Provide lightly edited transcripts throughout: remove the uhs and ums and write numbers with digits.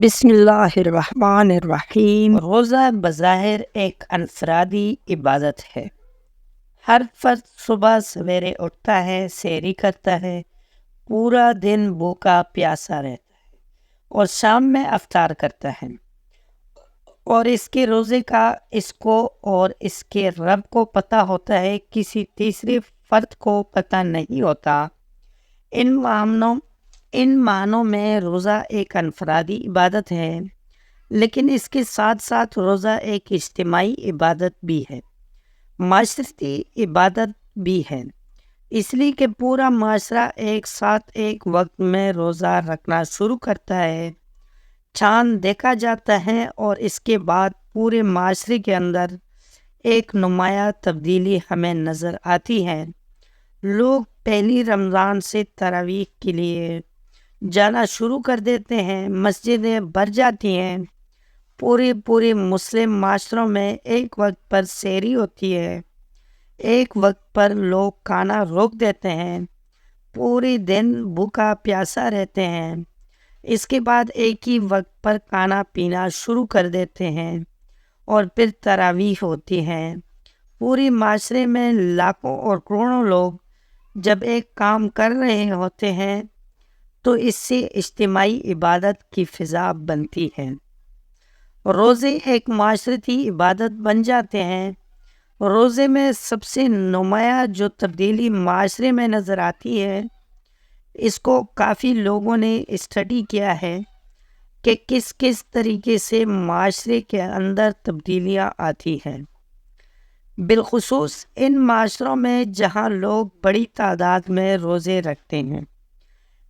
بسم اللہ الرحمن الرحیم۔ روزہ بظاہر ایک انفرادی عبادت ہے۔ ہر فرد صبح سویرے اٹھتا ہے، سحری کرتا ہے، پورا دن بھوکا پیاسا رہتا ہے اور شام میں افطار کرتا ہے، اور اس کے روزے کا اس کو اور اس کے رب کو پتہ ہوتا ہے، کسی تیسرے فرد کو پتہ نہیں ہوتا۔ ان معنوں میں روزہ ایک انفرادی عبادت ہے، لیکن اس کے ساتھ ساتھ روزہ ایک اجتماعی عبادت بھی ہے، معاشرتی عبادت بھی ہے، اس لیے کہ پورا معاشرہ ایک ساتھ ایک وقت میں روزہ رکھنا شروع کرتا ہے۔ چاند دیکھا جاتا ہے اور اس کے بعد پورے معاشرے کے اندر ایک نمایاں تبدیلی ہمیں نظر آتی ہے۔ لوگ پہلی رمضان سے تراویح کے لیے جانا شروع کر دیتے ہیں، مسجدیں بھر جاتی ہیں، پورے مسلم معاشروں میں ایک وقت پر سحری ہوتی ہے، ایک وقت پر لوگ کھانا روک دیتے ہیں، پورے دن بھوکا پیاسا رہتے ہیں، اس کے بعد ایک ہی وقت پر کھانا پینا شروع کر دیتے ہیں، اور پھر تراویح ہوتی ہے۔ پورے معاشرے میں لاکھوں اور کروڑوں لوگ جب ایک کام کر رہے ہوتے ہیں تو اس سے اجتماعی عبادت کی فضا بنتی ہے۔ روزے ایک معاشرتی عبادت بن جاتے ہیں۔ روزے میں سب سے نمایاں جو تبدیلی معاشرے میں نظر آتی ہے، اس کو کافی لوگوں نے اسٹڈی کیا ہے کہ کس طریقے سے معاشرے کے اندر تبدیلیاں آتی ہیں، بالخصوص ان معاشروں میں جہاں لوگ بڑی تعداد میں روزے رکھتے ہیں۔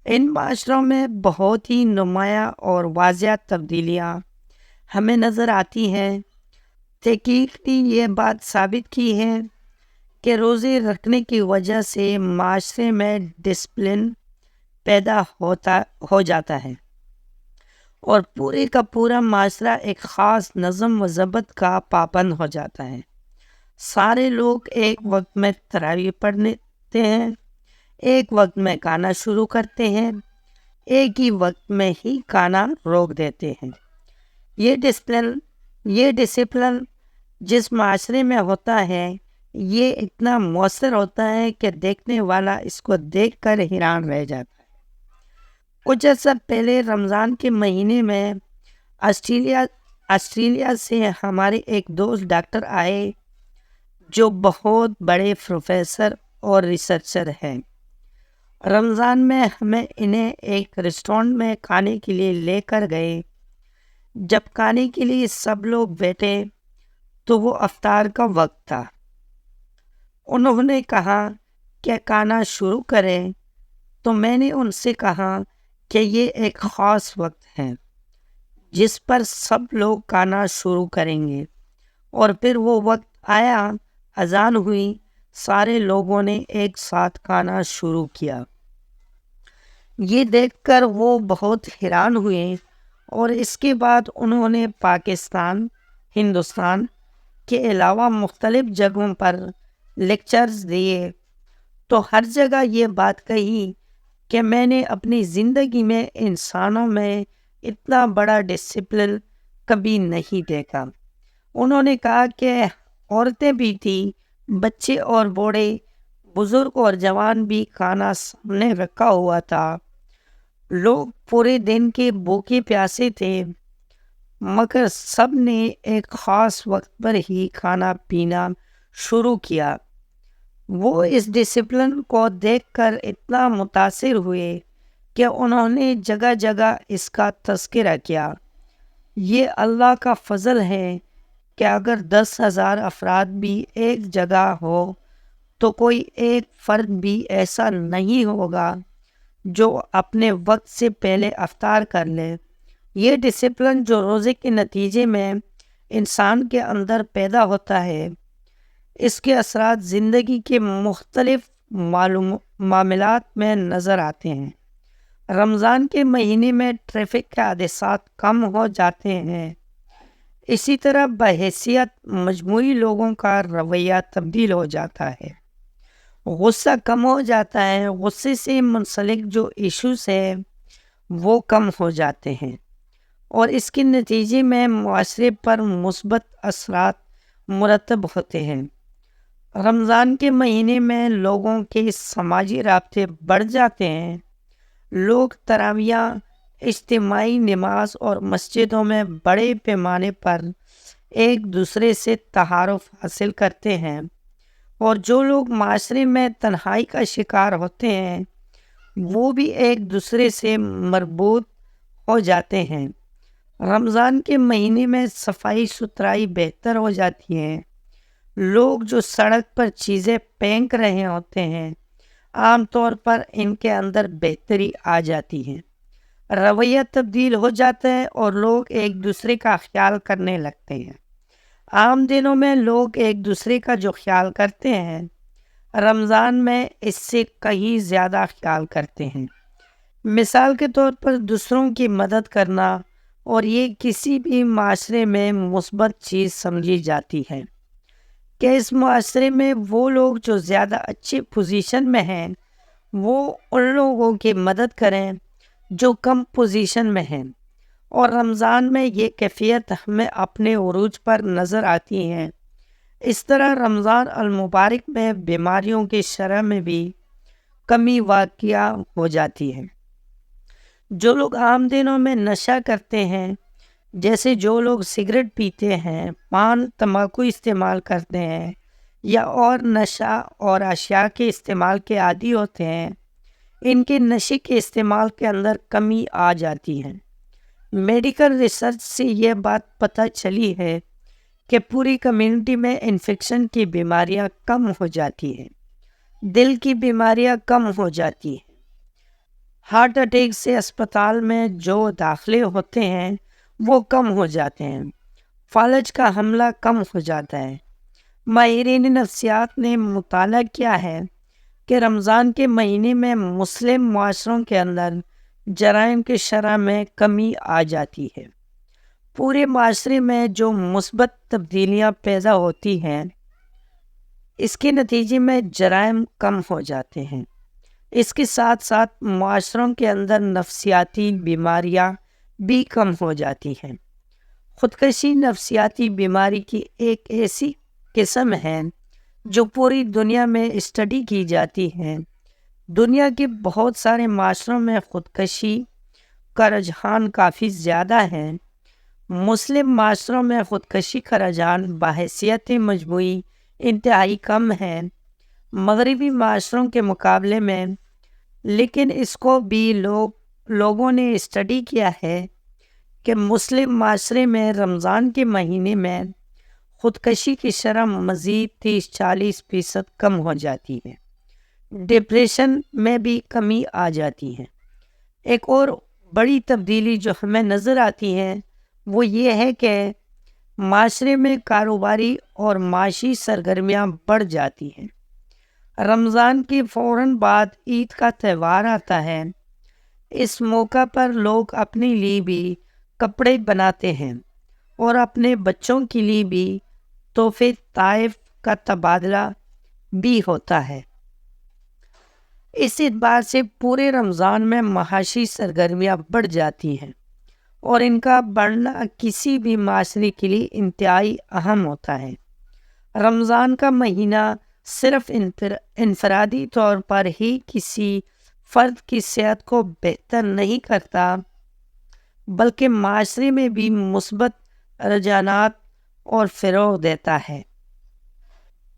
ان معاشروں میں بہت ہی نمایاں اور واضح تبدیلیاں ہمیں نظر آتی ہیں۔ تحقیق نے یہ بات ثابت کی ہے کہ روزے رکھنے کی وجہ سے معاشرے میں ڈسپلن پیدا ہو جاتا ہے، اور پورے کا پورا معاشرہ ایک خاص نظم و ضبط کا پابند ہو جاتا ہے۔ سارے لوگ ایک وقت میں تراویح پڑھتے ہیں، ایک وقت میں کھانا شروع کرتے ہیں، ایک ہی وقت میں ہی کھانا روک دیتے ہیں۔ یہ ڈسپلن جس معاشرے میں ہوتا ہے، یہ اتنا مؤثر ہوتا ہے کہ دیکھنے والا اس کو دیکھ کر حیران رہ جاتا ہے۔ کچھ عرصہ پہلے رمضان کے مہینے میں آسٹریلیا سے ہمارے ایک دوست ڈاکٹر آئے جو بہت بڑے پروفیسر اور ریسرچر ہیں۔ رمضان میں ہمیں انہیں ایک ریسٹورنٹ میں کھانے کے لیے لے کر گئے۔ جب کھانے کے لیے سب لوگ بیٹھے تو وہ افطار کا وقت تھا۔ انہوں نے کہا کہ کھانا شروع کریں، تو میں نے ان سے کہا کہ یہ ایک خاص وقت ہے جس پر سب لوگ کھانا شروع کریں گے، اور پھر وہ وقت آیا، اذان ہوئی، سارے لوگوں نے ایک ساتھ کھانا شروع کیا۔ یہ دیکھ کر وہ بہت حیران ہوئے، اور اس کے بعد انہوں نے پاکستان، ہندوستان کے علاوہ مختلف جگہوں پر لیکچرز دیے، تو ہر جگہ یہ بات کہی کہ میں نے اپنی زندگی میں انسانوں میں اتنا بڑا ڈسپلن کبھی نہیں دیکھا۔ انہوں نے کہا کہ عورتیں بھی تھیں، بچے اور بوڑھے، بزرگ اور جوان بھی، کھانا سامنے رکھا ہوا تھا، لوگ پورے دن کے بھوکے پیاسے تھے، مگر سب نے ایک خاص وقت پر ہی کھانا پینا شروع کیا۔ وہ اس ڈسپلن کو دیکھ کر اتنا متاثر ہوئے کہ انہوں نے جگہ جگہ اس کا تذکرہ کیا۔ یہ اللہ کا فضل ہے کہ اگر 10,000 افراد بھی ایک جگہ ہو تو کوئی ایک فرد بھی ایسا نہیں ہوگا جو اپنے وقت سے پہلے افطار کر لے۔ یہ ڈسپلن جو روزے کے نتیجے میں انسان کے اندر پیدا ہوتا ہے، اس کے اثرات زندگی کے مختلف معاملات میں نظر آتے ہیں۔ رمضان کے مہینے میں ٹریفک کے حادثات کم ہو جاتے ہیں، اسی طرح بحیثیت مجموعی لوگوں کا رویہ تبدیل ہو جاتا ہے، غصہ کم ہو جاتا ہے، غصے سے منسلک جو ایشوز ہیں وہ کم ہو جاتے ہیں، اور اس کے نتیجے میں معاشرے پر مثبت اثرات مرتب ہوتے ہیں۔ رمضان کے مہینے میں لوگوں کے سماجی رابطے بڑھ جاتے ہیں۔ لوگ تراویح، اجتماعی نماز اور مسجدوں میں بڑے پیمانے پر ایک دوسرے سے تعارف حاصل کرتے ہیں، اور جو لوگ معاشرے میں تنہائی کا شکار ہوتے ہیں وہ بھی ایک دوسرے سے مربوط ہو جاتے ہیں۔ رمضان کے مہینے میں صفائی ستھرائی بہتر ہو جاتی ہے۔ لوگ جو سڑک پر چیزیں پھینک رہے ہوتے ہیں عام طور پر ان کے اندر بہتری آ جاتی ہے، رویہ تبدیل ہو جاتا ہے اور لوگ ایک دوسرے کا خیال کرنے لگتے ہیں۔ عام دنوں میں لوگ ایک دوسرے کا جو خیال کرتے ہیں رمضان میں اس سے کہیں زیادہ خیال کرتے ہیں۔ مثال کے طور پر دوسروں کی مدد کرنا، اور یہ کسی بھی معاشرے میں مثبت چیز سمجھی جاتی ہے کہ اس معاشرے میں وہ لوگ جو زیادہ اچھی پوزیشن میں ہیں وہ ان لوگوں کی مدد کریں جو کم پوزیشن میں ہیں، اور رمضان میں یہ کیفیت ہمیں اپنے عروج پر نظر آتی ہے۔ اس طرح رمضان المبارک میں بیماریوں کی شرح میں بھی کمی واقع ہو جاتی ہے۔ جو لوگ عام دنوں میں نشہ کرتے ہیں، جیسے جو لوگ سگریٹ پیتے ہیں، پان تمباکو استعمال کرتے ہیں یا اور نشہ اور اشیاء کے استعمال کے عادی ہوتے ہیں، ان کے نشے کے استعمال کے اندر کمی آ جاتی ہے۔ میڈیکل ریسرچ سے یہ بات پتہ چلی ہے کہ پوری کمیونٹی میں انفیکشن کی بیماریاں کم ہو جاتی ہیں، دل کی بیماریاں کم ہو جاتی ہیں، ہارٹ اٹیک سے اسپتال میں جو داخلے ہوتے ہیں وہ کم ہو جاتے ہیں، فالج کا حملہ کم ہو جاتا ہے۔ ماہرین نفسیات نے مطالعہ کیا ہے کہ رمضان کے مہینے میں مسلم معاشروں کے اندر جرائم کی شرح میں کمی آ جاتی ہے۔ پورے معاشرے میں جو مثبت تبدیلیاں پیدا ہوتی ہیں اس کے نتیجے میں جرائم کم ہو جاتے ہیں۔ اس کے ساتھ ساتھ معاشروں کے اندر نفسیاتی بیماریاں بھی کم ہو جاتی ہیں۔ خودکشی نفسیاتی بیماری کی ایک ایسی قسم ہے جو پوری دنیا میں اسٹڈی کی جاتی ہے۔ دنیا کے بہت سارے معاشروں میں خودکشی کا رجحان کافی زیادہ ہے۔ مسلم معاشروں میں خودکشی کا رجحان بحیثیت مجموعی انتہائی کم ہے مغربی معاشروں کے مقابلے میں، لیکن اس کو بھی لوگوں نے اسٹڈی کیا ہے کہ مسلم معاشرے میں رمضان کے مہینے میں خودکشی کی شرح مزید 30-40% کم ہو جاتی ہے۔ ڈپریشن میں بھی کمی آ جاتی ہے۔ ایک اور بڑی تبدیلی جو ہمیں نظر آتی ہے وہ یہ ہے کہ معاشرے میں کاروباری اور معاشی سرگرمیاں بڑھ جاتی ہیں۔ رمضان کے فوراً بعد عید کا تہوار آتا ہے۔ اس موقع پر لوگ اپنے لیے بھی کپڑے بناتے ہیں اور اپنے بچوں کے لیے بھی تحفے تحائف کا تبادلہ بھی ہوتا ہے۔ اس اعتبار سے پورے رمضان میں معاشی سرگرمیاں بڑھ جاتی ہیں، اور ان کا بڑھنا کسی بھی معاشرے کے لیے انتہائی اہم ہوتا ہے۔ رمضان کا مہینہ صرف انفرادی طور پر ہی کسی فرد کی صحت کو بہتر نہیں کرتا، بلکہ معاشرے میں بھی مثبت رجحانات اور فروغ دیتا ہے۔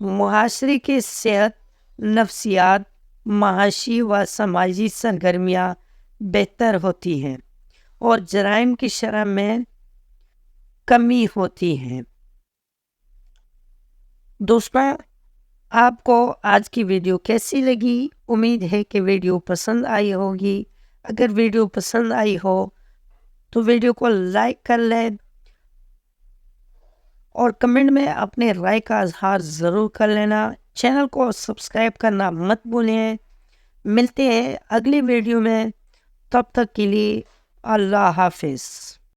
معاشرے کی صحت، نفسیات، معاشی و سماجی سرگرمیاں بہتر ہوتی ہیں اور جرائم کی شرح میں کمی ہوتی ہے۔ دوستوں، آپ کو آج کی ویڈیو کیسی لگی؟ امید ہے کہ ویڈیو پسند آئی ہوگی۔ اگر ویڈیو پسند آئی ہو تو ویڈیو کو لائک کر لیں اور کمنٹ میں اپنے رائے کا اظہار ضرور کر لینا۔ چینل کو سبسکرائب کرنا مت بھولیں۔ ملتے ہیں اگلی ویڈیو میں، تب تک کے لیے اللہ حافظ۔